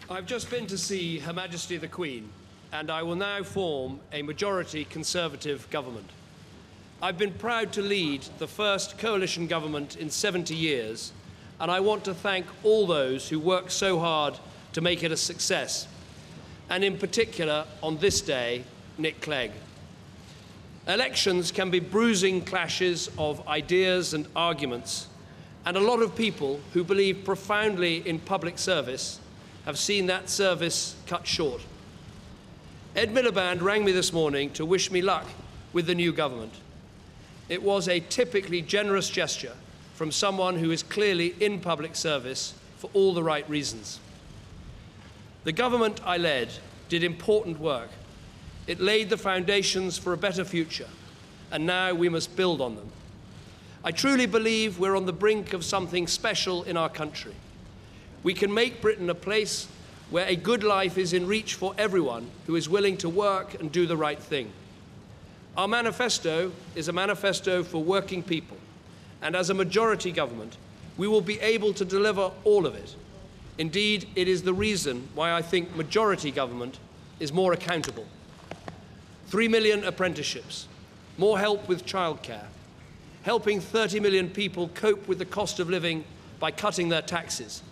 I've just been to see Her Majesty the Queen, and I will now form a majority Conservative government. I've been proud to lead the first coalition government in 70 years, and I want to thank all those who worked so hard to make it a success, and in particular, on this day, Nick Clegg. Elections can be bruising clashes of ideas and arguments, and a lot of people who believe profoundly in public service have seen that service cut short. Ed Miliband rang me this morning to wish me luck with the new government. It was a typically generous gesture from someone who is clearly in public service for all the right reasons. The government I led did important work. It laid the foundations for a better future, and now we must build on them. I truly believe we're on the brink of something special in our country. We can make Britain a place where a good life is in reach for everyone who is willing to work and do the right thing. Our manifesto is a manifesto for working people, and as a majority government, we will be able to deliver all of it. Indeed, it is the reason why I think majority government is more accountable. 3 million apprenticeships, more help with childcare, helping 30 million people cope with the cost of living by cutting their taxes,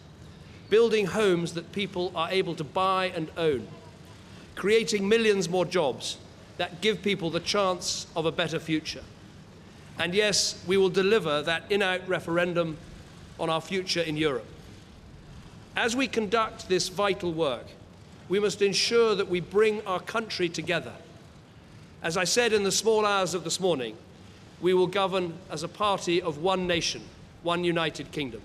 building homes that people are able to buy and own, creating millions more jobs that give people the chance of a better future. And yes, we will deliver that in-out referendum on our future in Europe. As we conduct this vital work, we must ensure that we bring our country together. As I said in the small hours of this morning, we will govern as a party of one nation, one united kingdom.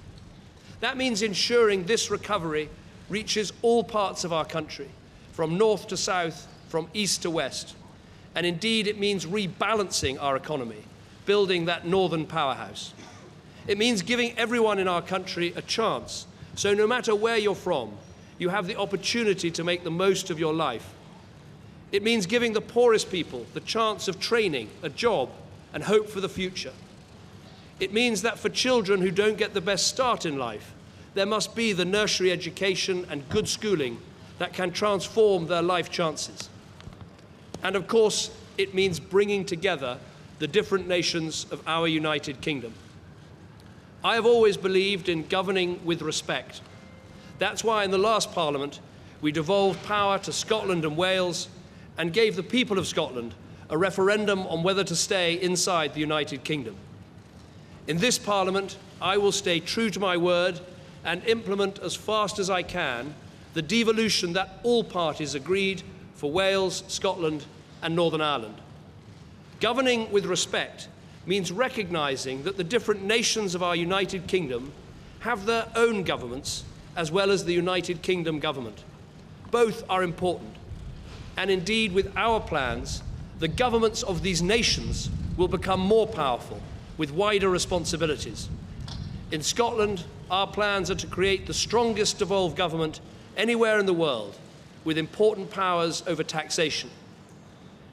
That means ensuring this recovery reaches all parts of our country, from north to south, from east to west. And indeed, it means rebalancing our economy, building that northern powerhouse. It means giving everyone in our country a chance, so no matter where you're from, you have the opportunity to make the most of your life. It means giving the poorest people the chance of training, a job, and hope for the future. It means that for children who don't get the best start in life, there must be the nursery education and good schooling that can transform their life chances. And of course, it means bringing together the different nations of our United Kingdom. I have always believed in governing with respect. That's why in the last Parliament, we devolved power to Scotland and Wales and gave the people of Scotland a referendum on whether to stay inside the United Kingdom. In this Parliament, I will stay true to my word and implement as fast as I can the devolution that all parties agreed for Wales, Scotland, and Northern Ireland. Governing with respect means recognising that the different nations of our United Kingdom have their own governments as well as the United Kingdom government. Both are important. And indeed, with our plans, the governments of these nations will become more powerful with wider responsibilities. In Scotland, our plans are to create the strongest devolved government anywhere in the world, with important powers over taxation.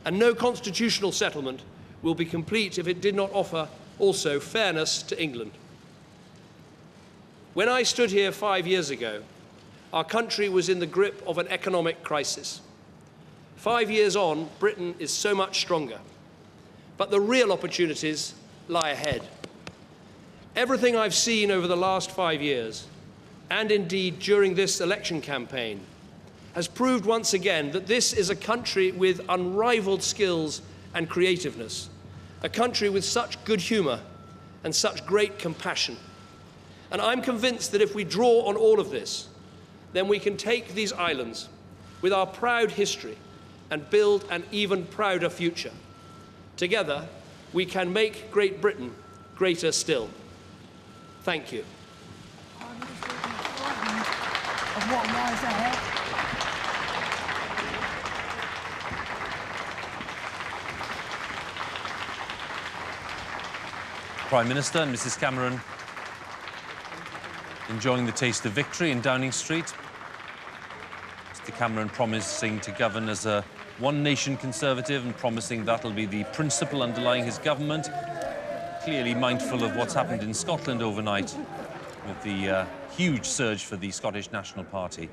And no constitutional settlement will be complete if it did not offer also fairness to England. When I stood here 5 years ago, our country was in the grip of an economic crisis. 5 years on, Britain is so much stronger. But the real opportunities lie ahead. Everything I've seen over the last 5 years, and indeed during this election campaign, has proved once again that this is a country with unrivaled skills and creativeness, a country with such good humour and such great compassion. And I'm convinced that if we draw on all of this, then we can take these islands with our proud history and build an even prouder future. Together, we can make Great Britain greater still. Thank you. Prime Minister will be frightened of what lies ahead. Prime Minister and Mrs Cameron enjoying the taste of victory in Downing Street. Mr Cameron promising to govern as a one-nation Conservative and promising that'll be the principle underlying his government. Clearly mindful of what's happened in Scotland overnight with the huge surge for the Scottish National Party.